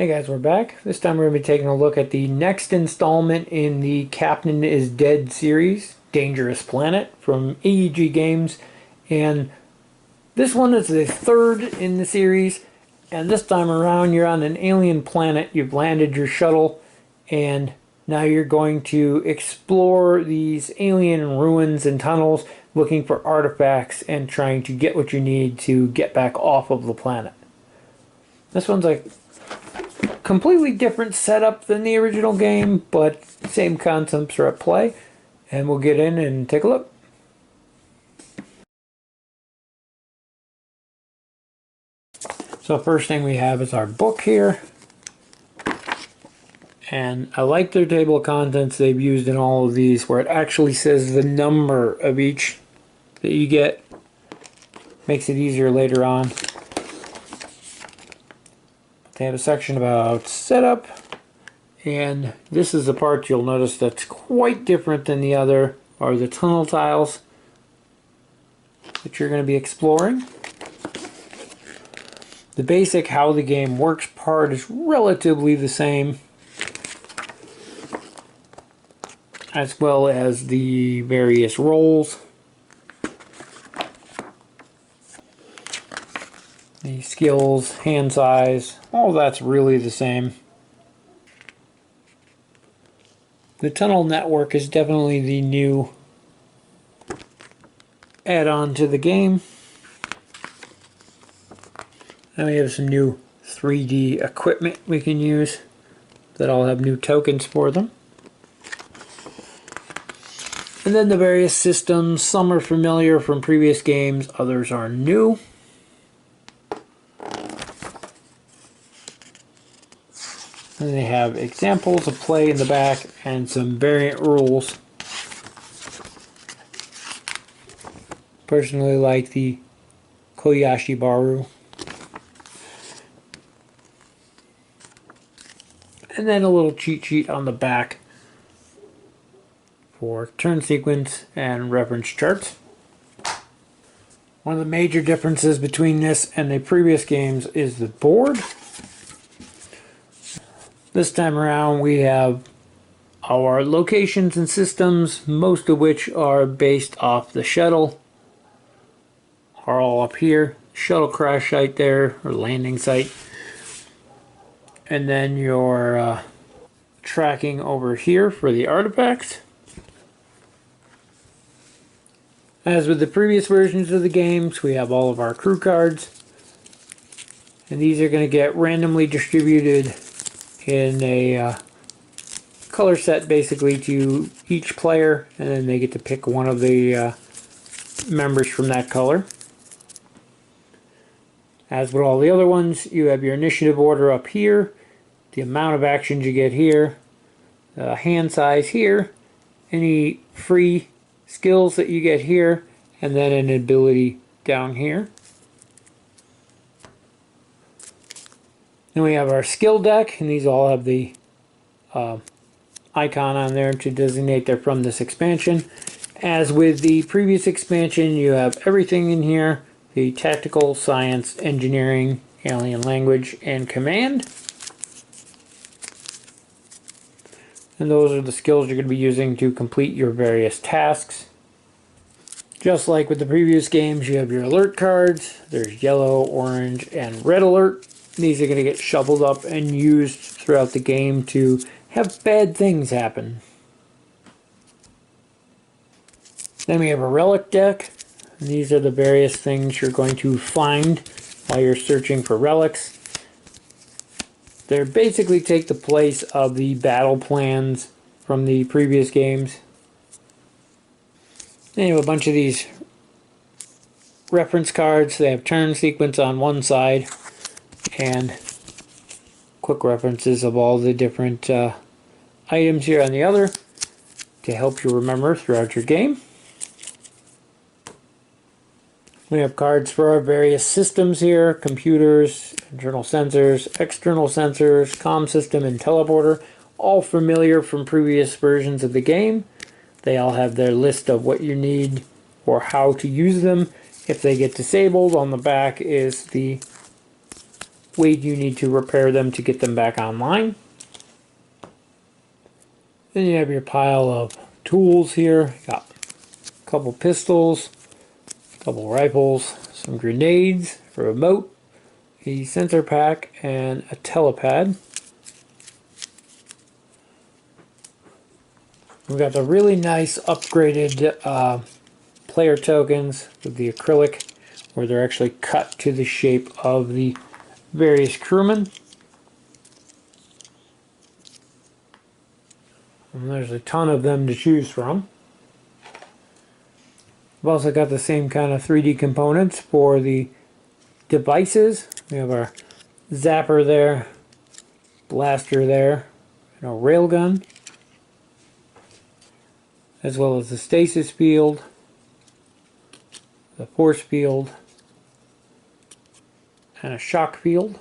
Hey guys, we're back. This time we're going to be taking a look at the next installment in the Captain is Dead series, Dangerous Planet, from AEG Games. And this one is the third in the series. And this time around you're on an alien planet. You've landed your shuttle and now you're going to explore these alien ruins and tunnels looking for artifacts and trying to get what you need to get back off of the planet. This one's like completely different setup than the original game, but same concepts are at play, and we'll get in and take a look. So first thing we have is our book here, and I like their table of contents they've used in all of these where it actually says the number of each that you get. Makes it easier later on. They have a section about setup, and this is the part you'll notice that's quite different than the other, are the tunnel tiles that you're going to be exploring. The basic how the game works part is relatively the same, as well as the various roles. The skills, hand size, all that's really the same. The tunnel network is definitely the new add-on to the game. And we have some new 3D equipment we can use that all have new tokens for them. And then the various systems, some are familiar from previous games, others are new. And they have examples of play in the back and some variant rules. Personally like the Koyashi Baru. And then a little cheat sheet on the back for turn sequence and reference charts. One of the major differences between this and the previous games is the board. This time around we have our locations and systems, most of which are based off the shuttle, are all up here. Shuttle crash site there, or landing site. And then your tracking over here for the artifacts. As with the previous versions of the games, we have all of our crew cards. And these are going to get randomly distributed in a color set basically to each player, and then they get to pick one of the members from that color. As with all the other ones, you have your initiative order up here, the amount of actions you get here, the hand size here, any free skills that you get here, and then an ability down here. Then we have our skill deck, and these all have the icon on there to designate they're from this expansion. As with the previous expansion, you have everything in here: the tactical, science, engineering, alien language, and command. And those are the skills you're going to be using to complete your various tasks. Just like with the previous games, you have your alert cards. There's yellow, orange, and red alert. These are going to get shuffled up and used throughout the game to have bad things happen. Then we have a relic deck. And these are the various things you're going to find while you're searching for relics. They basically take the place of the battle plans from the previous games. Then you have a bunch of these reference cards. They have turn sequence on one side and quick references of all the different items here on the other to help you remember throughout your game. We have cards for our various systems here: computers, internal sensors, external sensors, comm system, and teleporter, all familiar from previous versions of the game. They all have their list of what you need or how to use them. If they get disabled, on the back is the wait you need to repair them to get them back online. Then you have your pile of tools here. You got a couple pistols, a couple rifles, some grenades for a boat, a sensor pack, and a telepad. We've got the really nice upgraded player tokens with the acrylic, where they're actually cut to the shape of the various crewmen. And there's a ton of them to choose from. We've also got the same kind of 3D components for the devices. We have our zapper there, blaster there, and a railgun, as well as the stasis field, the force field, and a shock field.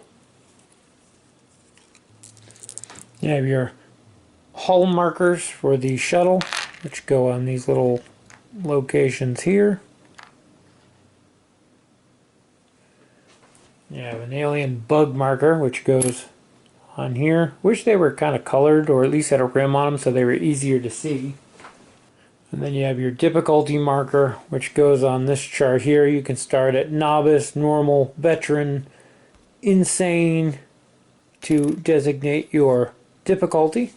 You have your hull markers for the shuttle, which go on these little locations here. You have an alien bug marker, which goes on here. Wish they were kind of colored, or at least had a rim on them so they were easier to see. And then you have your difficulty marker, which goes on this chart here. You can start at novice, normal, veteran, insane to designate your difficulty.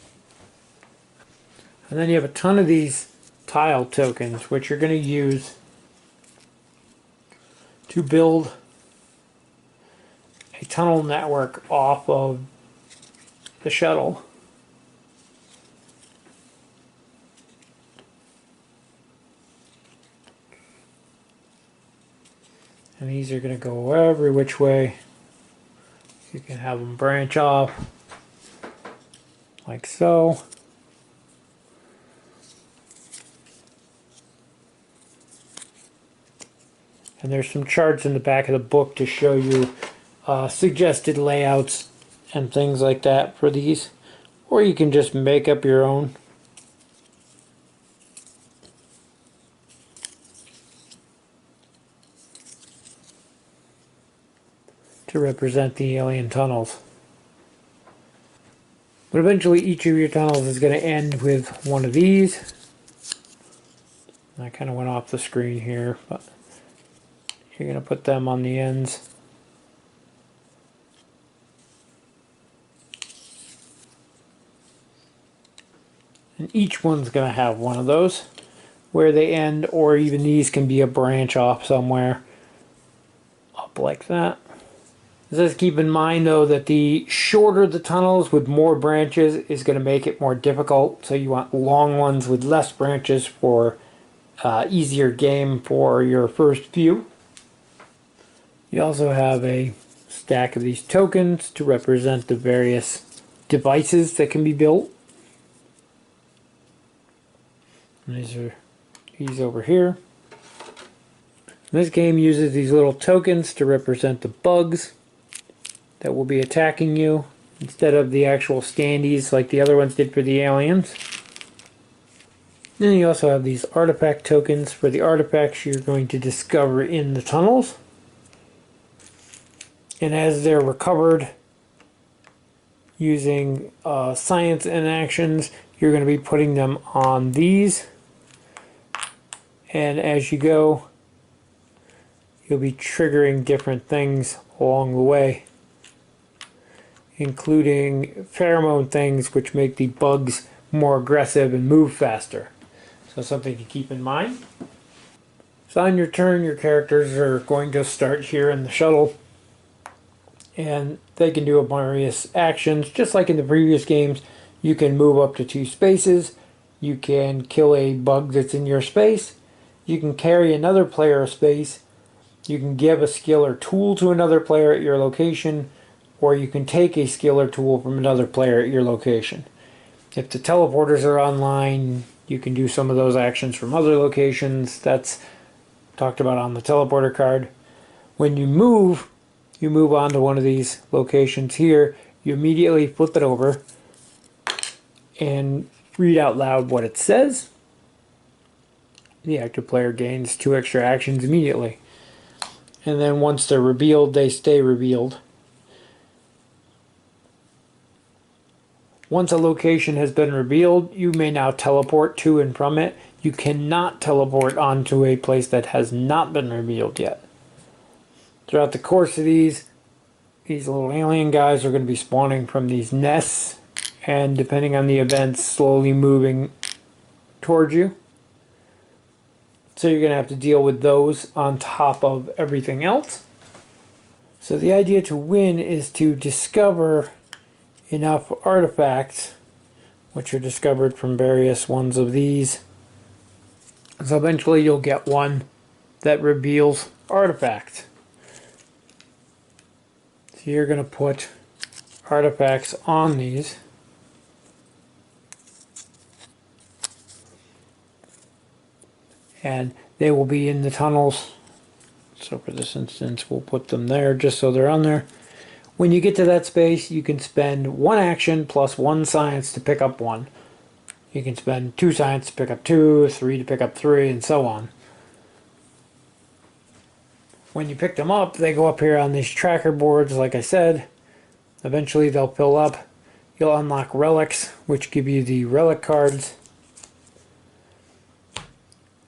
And then you have a ton of these tile tokens, which you're going to use to build a tunnel network off of the shuttle. And these are going to go every which way. You can have them branch off like so. And there's some charts in the back of the book to show you suggested layouts and things like that for these. Or you can just make up your own. To represent the alien tunnels. But eventually each of your tunnels is going to end with one of these. I kind of went off the screen here, but you're going to put them on the ends. And each one's going to have one of those where they end, or even these can be a branch off somewhere up like that. Just keep in mind though that the shorter the tunnels with more branches is going to make it more difficult. So you want long ones with less branches for easier game for your first few. You also have a stack of these tokens to represent the various devices that can be built. And these are these over here. This game uses these little tokens to represent the bugs that will be attacking you instead of the actual standees like the other ones did for the aliens. Then you also have these artifact tokens for the artifacts you're going to discover in the tunnels. And as they're recovered using science and actions, you're going to be putting them on these. And as you go, you'll be triggering different things along the way, including pheromone things which make the bugs more aggressive and move faster. So something to keep in mind. So on your turn, your characters are going to start here in the shuttle, and they can do various actions. Just like in the previous games, you can move up to 2 spaces, you can kill a bug that's in your space, you can carry another player a space, you can give a skill or tool to another player at your location, or you can take a skill or tool from another player at your location. If the teleporters are online, you can do some of those actions from other locations. That's talked about on the teleporter card. When you move on to one of these locations here, you immediately flip it over and read out loud what it says. The active player gains 2 extra actions immediately. And then once they're revealed, they stay revealed. Once a location has been revealed, you may now teleport to and from it. You cannot teleport onto a place that has not been revealed yet. Throughout the course of these little alien guys are going to be spawning from these nests, and depending on the events, slowly moving towards you. So you're going to have to deal with those on top of everything else. So the idea to win is to discover enough artifacts, which are discovered from various ones of these. So eventually you'll get one that reveals artifacts. So you're going to put artifacts on these. And they will be in the tunnels. So for this instance, we'll put them there just so they're on there. When you get to that space, you can spend 1 action plus 1 science to pick up 1. You can spend 2 science to pick up 2, 3 to pick up 3, and so on. When you pick them up, they go up here on these tracker boards, like I said. Eventually they'll fill up. You'll unlock relics, which give you the relic cards.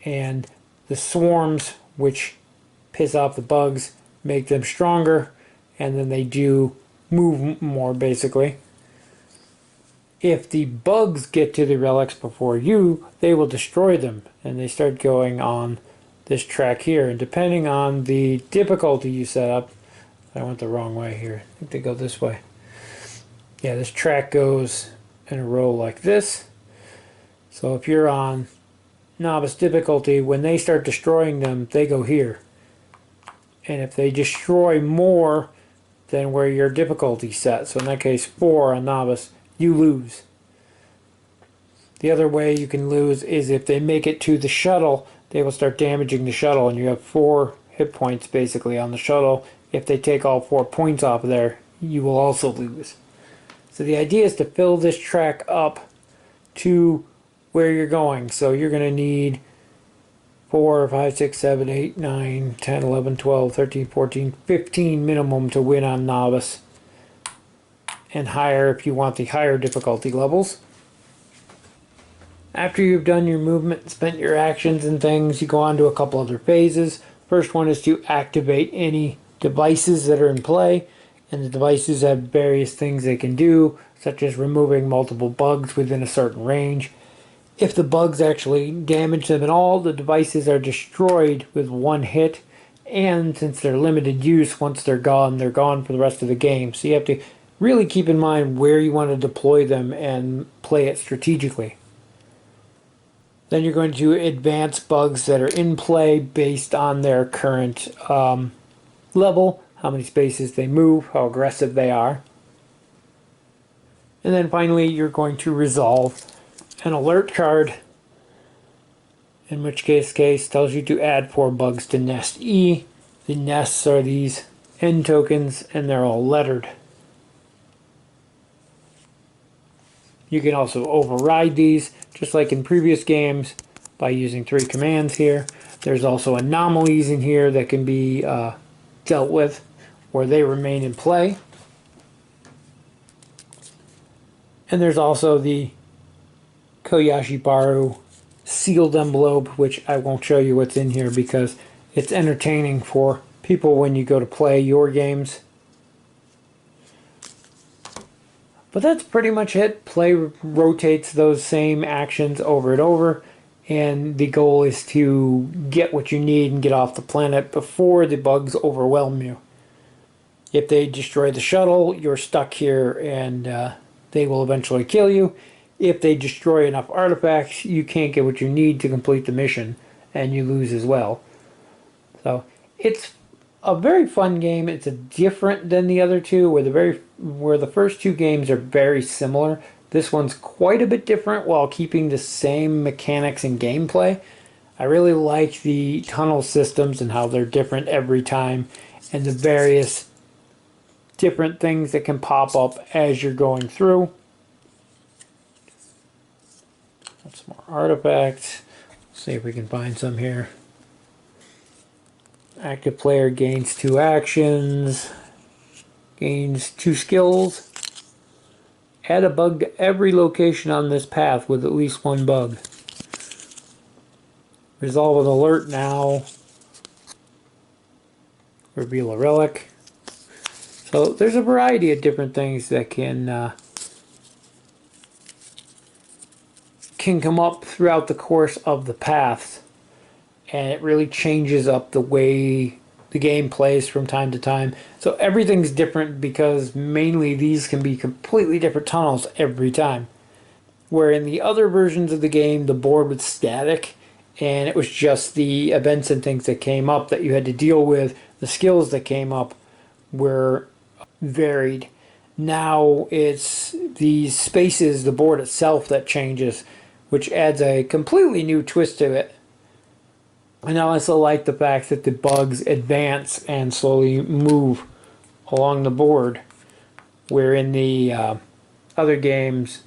And the swarms, which piss off the bugs, make them stronger, and then they do move more, basically. If the bugs get to the relics before you, they will destroy them, and they start going on this track here. And depending on the difficulty you set up, I went the wrong way here. I think they go this way. Yeah, this track goes in a row like this. So if you're on novice difficulty, when they start destroying them, they go here. And if they destroy more than where your difficulty set, so in that case 4 on novice, you lose. The other way you can lose is if they make it to the shuttle, they will start damaging the shuttle, and you have 4 hit points basically on the shuttle. If they take all 4 points off of there, you will also lose. So the idea is to fill this track up to where you're going. So you're going to need 4, 5, 6, 7, 8, 9, 10, 11, 12, 13, 14, 15 minimum to win on novice. And higher if you want the higher difficulty levels. After you've done your movement, spent your actions and things, you go on to a couple other phases. First one is to activate any devices that are in play. And the devices have various things they can do, such as removing multiple bugs within a certain range. If the bugs actually damage them at all, the devices are destroyed with 1 hit. And since they're limited use, once they're gone for the rest of the game. So you have to really keep in mind where you want to deploy them and play it strategically. Then you're going to advance bugs that are in play based on their current level, how many spaces they move, how aggressive they are. And then finally you're going to resolve an alert card, in which case tells you to add 4 bugs to nest E. The nests are these end tokens, and they're all lettered. You can also override these, just like in previous games, by using 3 commands here. There's also anomalies in here that can be dealt with, where they remain in play. And there's also the Koyashibaru sealed envelope, which I won't show you what's in here because it's entertaining for people when you go to play your games. But that's pretty much it. Play rotates those same actions over and over, and the goal is to get what you need and get off the planet before the bugs overwhelm you. If they destroy the shuttle, you're stuck here and they will eventually kill you. If they destroy enough artifacts, you can't get what you need to complete the mission, and you lose as well. So it's a very fun game. It's different than the other two, where the first 2 games are very similar. This one's quite a bit different while keeping the same mechanics and gameplay. I really like the tunnel systems and how they're different every time, and the various different things that can pop up as you're going through. That's more artifacts. Let's see if we can find some here. Active player gains 2 actions, gains 2 skills, Add a bug to every location on this path with at least one bug. Resolve an alert now. Reveal a relic. So there's a variety of different things that can come up throughout the course of the paths, and it really changes up the way the game plays from time to time. So everything's different because mainly these can be completely different tunnels every time. Where in the other versions of the game, the board was static and it was just the events and things that came up that you had to deal with. The skills that came up were varied. Now it's the spaces, the board itself that changes, which adds a completely new twist to it. And I also like the fact that the bugs advance and slowly move along the board, where in the other games,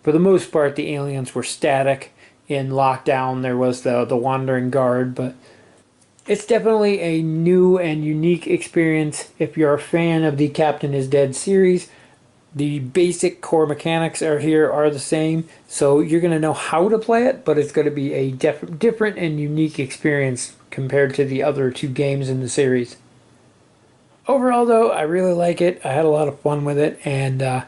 for the most part, the aliens were static. In Lockdown, there was the wandering guard, but it's definitely a new and unique experience if you're a fan of the Captain is Dead series. The basic core mechanics are the same, so you're going to know how to play it, but it's going to be a different and unique experience compared to the other two games in the series. Overall, though, I really like it. I had a lot of fun with it, and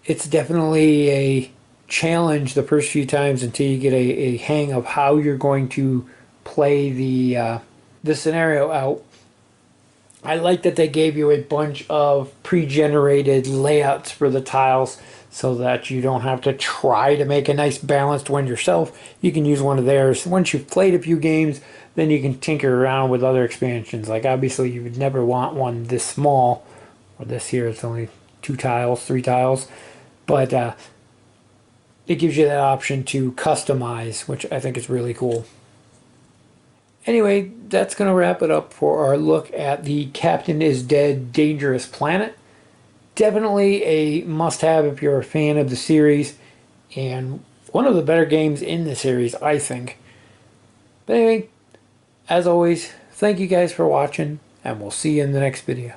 it's definitely a challenge the first few times until you get a hang of how you're going to play the scenario out. I like that they gave you a bunch of pre-generated layouts for the tiles so that you don't have to try to make a nice balanced one yourself. You can use one of theirs. Once you've played a few games, then you can tinker around with other expansions. Like obviously you would never want one this small, or this here it's only 2 tiles, 3 tiles, but it gives you that option to customize, which I think is really cool. Anyway, that's going to wrap it up for our look at the Captain is Dead Dangerous Planet. Definitely a must-have if you're a fan of the series, and one of the better games in the series, I think. But anyway, as always, thank you guys for watching, and we'll see you in the next video.